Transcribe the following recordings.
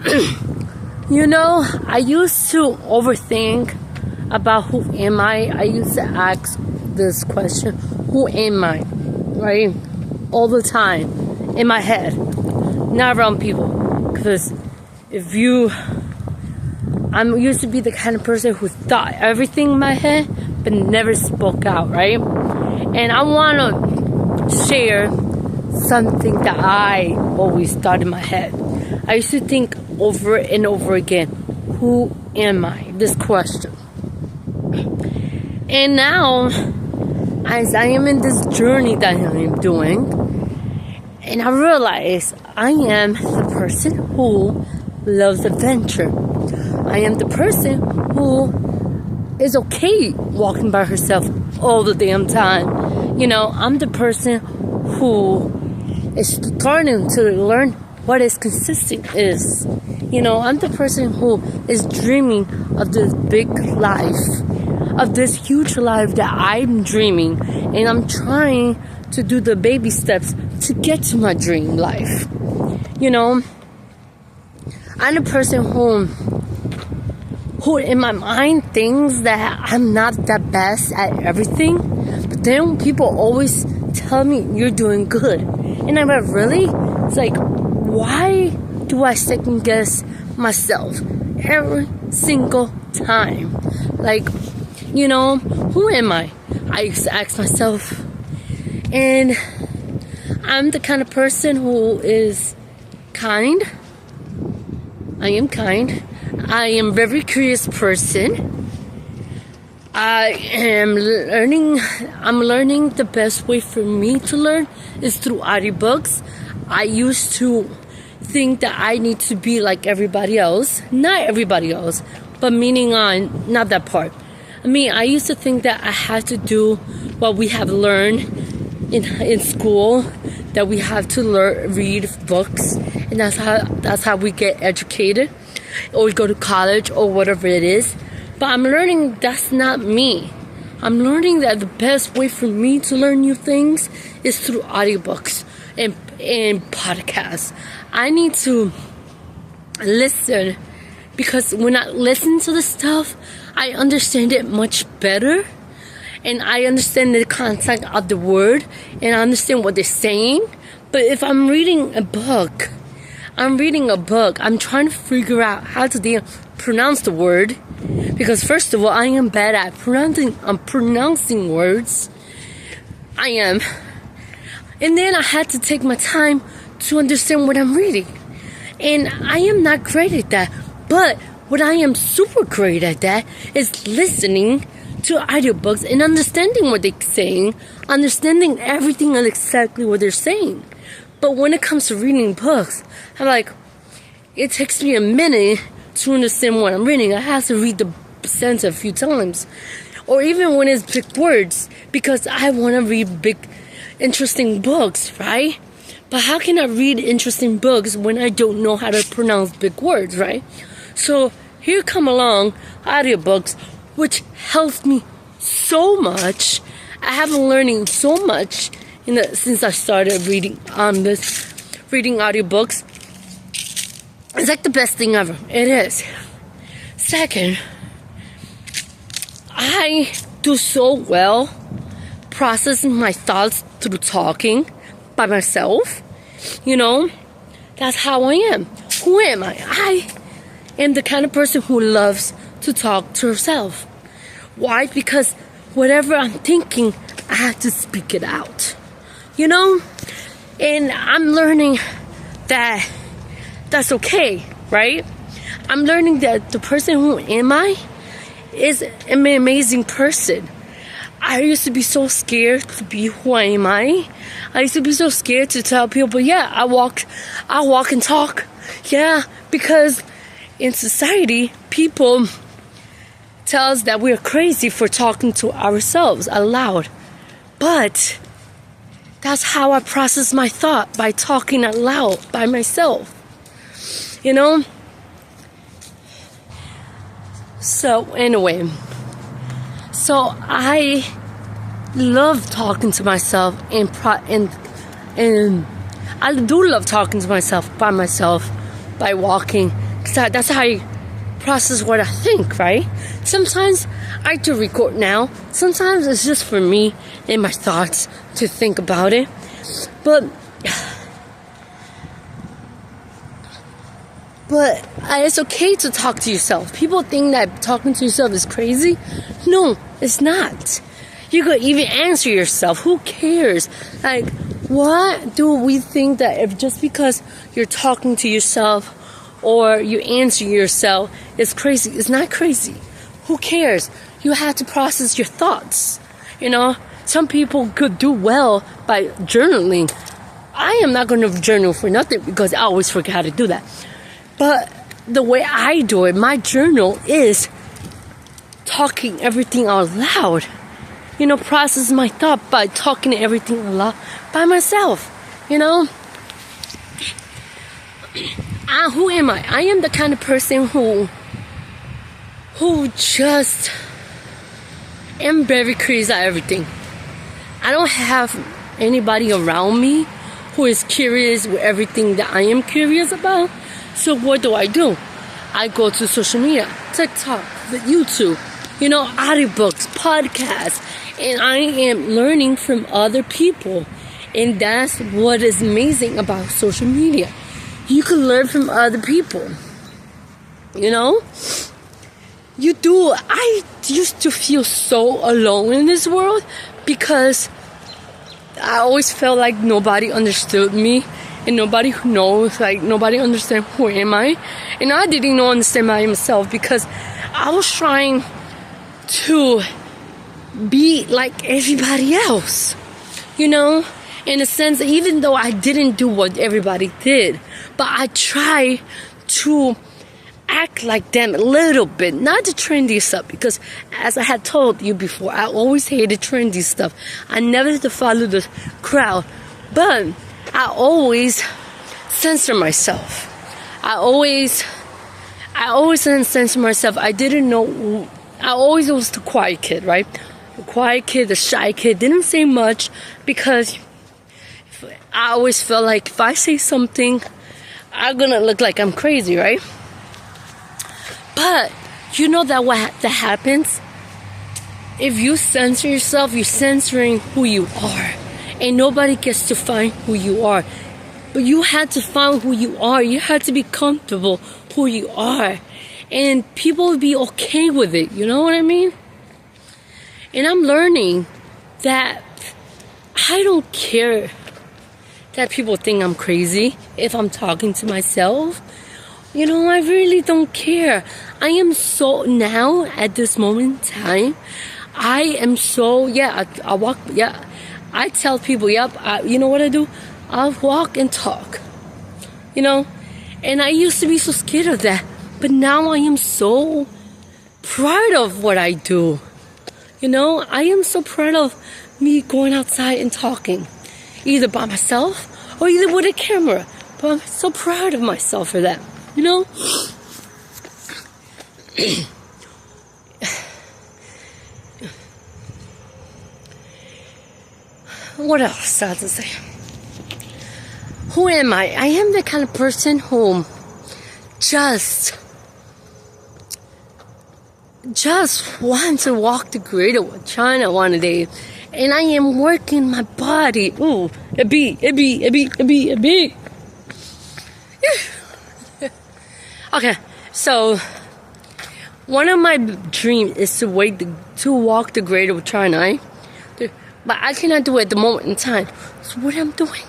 I used to overthink about who am I. I used to ask this question, who am I? Right? All the time in my head, not around people. Because I'm used to be the kind of person who thought everything in my head, but never spoke out, right? And I want to share something that I always thought in my head. I used to think over and over again, who am I? This question. And now, as I am in this journey that I am doing, and I realize I am the person who loves adventure. I am the person who is okay walking by herself all the damn time. I'm the person who is starting to learn what is consistent is. I'm the person who is dreaming of this big life, of this huge life that I'm dreaming, and I'm trying to do the baby steps to get to my dream life. I'm the person who in my mind thinks that I'm not the best at everything, but then people always tell me you're doing good, and I'm like, really? It's like, why do I second guess myself every single time? Like, who am I? I used to ask myself, and I'm the kind of person who is kind. I am kind. I am a very curious person. I'm learning the best way for me to learn is through audiobooks. I used to think that I need to be like everybody else. Not everybody else, but meaning on, not that part. I used to think that I had to do what we have learned in school, that we have to read books, and that's how we get educated, or we go to college, or whatever it is. But I'm learning that's not me. I'm learning that the best way for me to learn new things is through audiobooks and podcasts. I need to listen, because when I listen to the stuff, I understand it much better, and I understand the content of the word, and I understand what they're saying. But if I'm reading a book, I'm trying to figure out how to pronounce the word, because first of all, I am bad at pronouncing words. I am. And then I had to take my time to understand what I'm reading. And I am not great at that. But what I am super great at that is listening to audiobooks and understanding what they're saying, understanding everything and exactly what they're saying. But when it comes to reading books, I'm like, it takes me a minute to understand what I'm reading. I have to read the sentence a few times. Or even when it's big words, because I want to read big, interesting books, right? But how can I read interesting books when I don't know how to pronounce big words, right? So here come along audiobooks, which helps me so much. I have been learning so much since I started reading audiobooks. It's like the best thing ever. It is. Second, I do so well processing my thoughts through talking by myself. That's how I am. Who am I? I am the kind of person who loves to talk to herself. Why? Because whatever I'm thinking, I have to speak it out. And I'm learning that that's okay, right? I'm learning that the person who am I is an amazing person. I used to be so scared to be who I am. I used to be so scared to tell people, yeah, I walk and talk. Yeah, because in society, people tell us that we're crazy for talking to ourselves aloud. But that's how I process my thought, by talking out loud by myself. So anyway, I love talking to myself and I do love talking to myself by walking That's how I process what I think, right? Sometimes I do record now. Sometimes it's just for me and my thoughts to think about it. But it's okay to talk to yourself. People think that talking to yourself is crazy. No, it's not. You could even answer yourself. Who cares? Like, what do we think that if just because you're talking to yourself or you answer yourself is crazy? It's not crazy. Who cares? You have to process your thoughts. You know, some people could do well by journaling. I am not going to journal for nothing because I always forget how to do that. But the way I do it, my journal is talking everything out loud. You know, process my thought by talking everything out loud by myself. You know, who am I? I am the kind of person who just am very curious at everything. I don't have anybody around me who is curious with everything that I am curious about. So what do? I go to social media, TikTok, YouTube, you know, audiobooks, podcasts, and I am learning from other people. And that's what is amazing about social media. You can learn from other people. You know? You do. I used to feel so alone in this world because I always felt like nobody understood me. And nobody knows, like, nobody understands who am I. And I didn't understand myself because I was trying to be like everybody else. You know? In a sense, even though I didn't do what everybody did. But I try to act like them a little bit. Not the trendy stuff. Because as I had told you before, I always hated trendy stuff. I never had to follow the crowd. But I always censor myself. I always censor myself. I didn't know. I always was the quiet kid, right? The quiet kid, the shy kid. Didn't say much because I always felt like if I say something, I'm gonna look like I'm crazy, right? But you know that that happens? If you censor yourself, you're censoring who you are. And nobody gets to find who you are. But you had to find who you are. You had to be comfortable who you are. And people will be okay with it. You know what I mean? And I'm learning that I don't care that people think I'm crazy if I'm talking to myself. You know, I really don't care. I am so, now, at this moment in time, I am so, I walk, I tell people, you know what I do? I'll walk and talk, you know? And I used to be so scared of that. But now I am so proud of what I do. You know, I am so proud of me going outside and talking. Either by myself or either with a camera. But I'm so proud of myself for that, you know? What else I have to say? Who am I? I am the kind of person who just want to walk the Great Wall of China one day. And I am working my body. Ooh, a bee. Okay, so one of my dreams is to walk the Great Wall of China, right? But I cannot do it at the moment in time. So what I'm doing,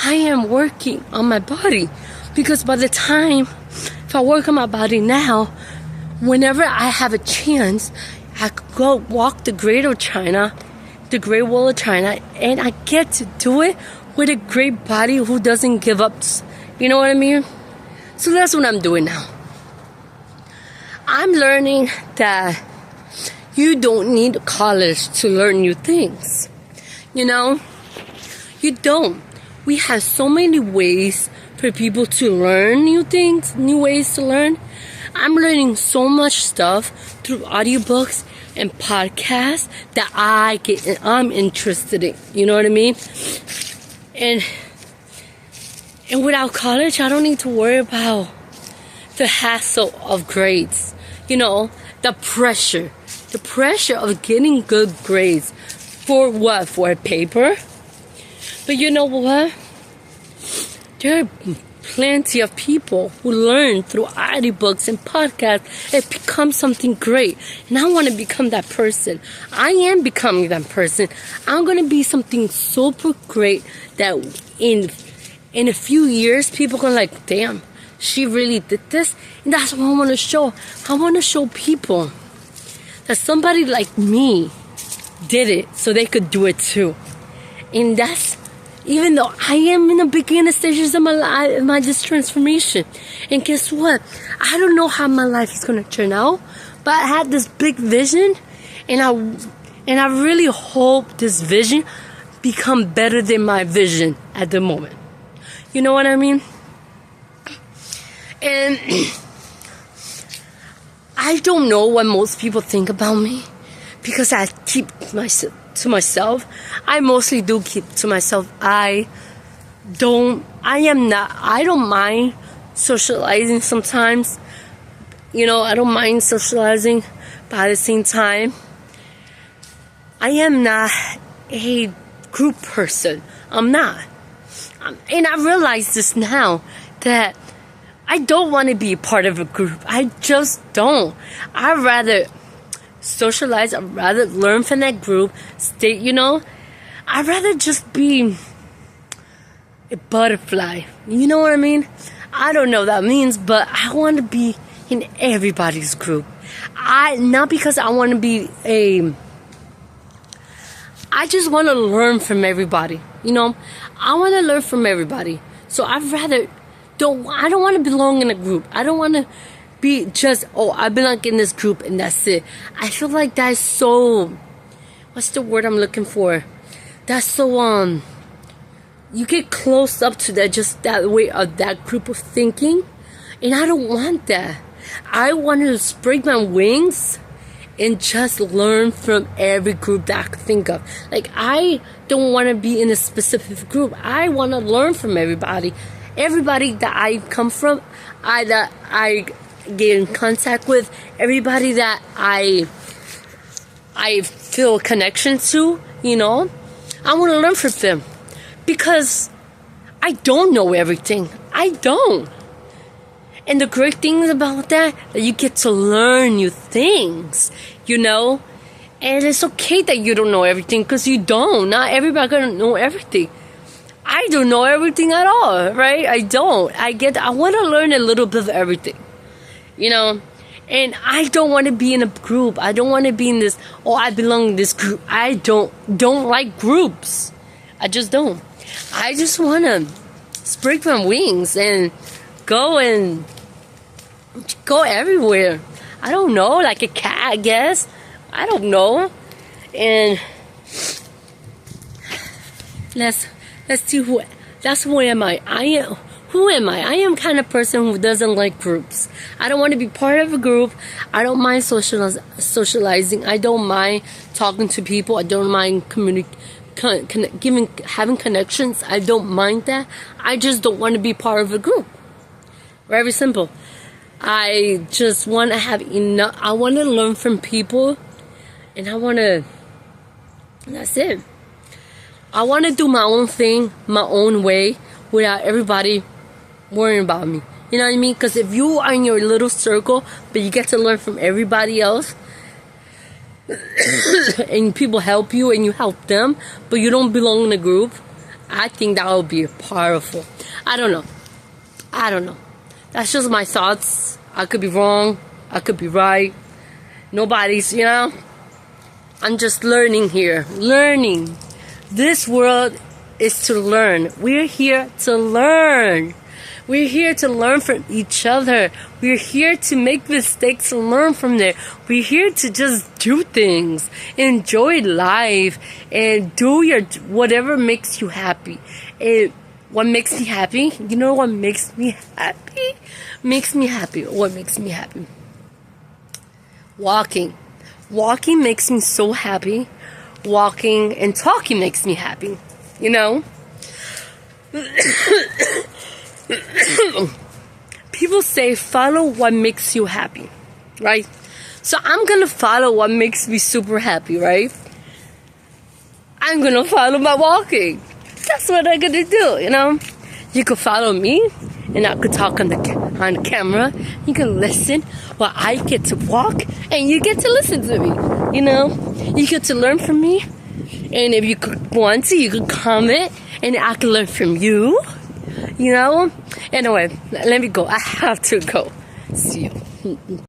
I am working on my body. Because by the time, if I work on my body now, whenever I have a chance, I could go walk the Great Wall of China, the Great Wall of China, and I get to do it with a great body who doesn't give up. You know what I mean? So that's what I'm doing now. I'm learning that you don't need college to learn new things. You know? You don't. We have so many ways for people to learn new things, new ways to learn. I'm learning so much stuff through audiobooks and podcasts that I'm interested in. You know what I mean? And without college, I don't need to worry about the hassle of grades. You know, the pressure of getting good grades. For what? For a paper? But you know what? There are plenty of people who learn through audiobooks and podcasts and become something great. And I want to become that person. I am becoming that person. I'm going to be something super great that in a few years, people are going to like, damn, she really did this. And that's what I want to show. I want to show people that somebody like me did it so they could do it too. And that's, even though I am in the beginning stages of my life, this transformation. And guess what? I don't know how my life is going to turn out, but I had this big vision, and I really hope this vision become better than my vision at the moment. You know what I mean? And I don't know what most people think about me, because I keep to myself. I mostly do keep to myself. I don't mind socializing sometimes. You know, I don't mind socializing, but at the same time, I am not a group person. I'm not. And I realize this now, that I don't want to be a part of a group. I just don't. I'd rather socialize. I'd rather learn from that group. I'd rather just be a butterfly. You know what I mean? I don't know what that means, but I want to be in everybody's group. Not because I want to be I just want to learn from everybody. You know, I want to learn from everybody. So I don't want to belong in a group. I don't want to be just, I belong in this group and that's it. I feel like that's so, what's the word I'm looking for? That's so, you get close up to that, just that way of that group of thinking. And I don't want that. I want to spread my wings and just learn from every group that I could think of. Like, I don't want to be in a specific group. I want to learn from everybody. Everybody that I come from, that I get in contact with, everybody that I feel a connection to, you know, I want to learn from them, because I don't know everything. I don't. And the great thing about that you get to learn new things, you know, and it's okay that you don't know everything, because you don't. Not everybody gonna know everything. I don't know everything at all, right? I don't. I want to learn a little bit of everything, you know. And I don't want to be in a group. I don't want to be in this, I belong in this group. I don't like groups. I just don't. I just want to spread my wings and go everywhere. I don't know, like a cat, I guess. I don't know. And let's see who am I? Who am I? I am kind of person who doesn't like groups. I don't want to be part of a group. I don't mind socializing. I don't mind talking to people. I don't mind having connections. I don't mind that. I just don't want to be part of a group. Very simple. I just want to have enough. I want to learn from people, and that's it. I want to do my own thing, my own way, without everybody worrying about me. You know what I mean? Because if you are in your little circle, but you get to learn from everybody else, and people help you and you help them, but you don't belong in a group, I think that would be powerful. I don't know. That's just my thoughts. I could be wrong. I could be right. Nobody's, you know. I'm just learning here. Learning. This world is to learn. We're here to learn. We're here to learn from each other. We're here to make mistakes and learn from there. We're here to just do things. Enjoy life. And do whatever makes you happy. What makes me happy? You know what makes me happy? What makes me happy? Walking. Walking makes me so happy. Walking and talking makes me happy. You know? people say follow what makes you happy, right? So I'm gonna follow what makes me super happy, right? I'm gonna follow my walking. That's what I'm gonna do, you know? You could follow me, and I could talk on the camera. You can listen while I get to walk, and you get to listen to me, you know? You get to learn from me, and if you want to, you could comment, and I can learn from you, you know? Anyway, let me go. I have to go. See you.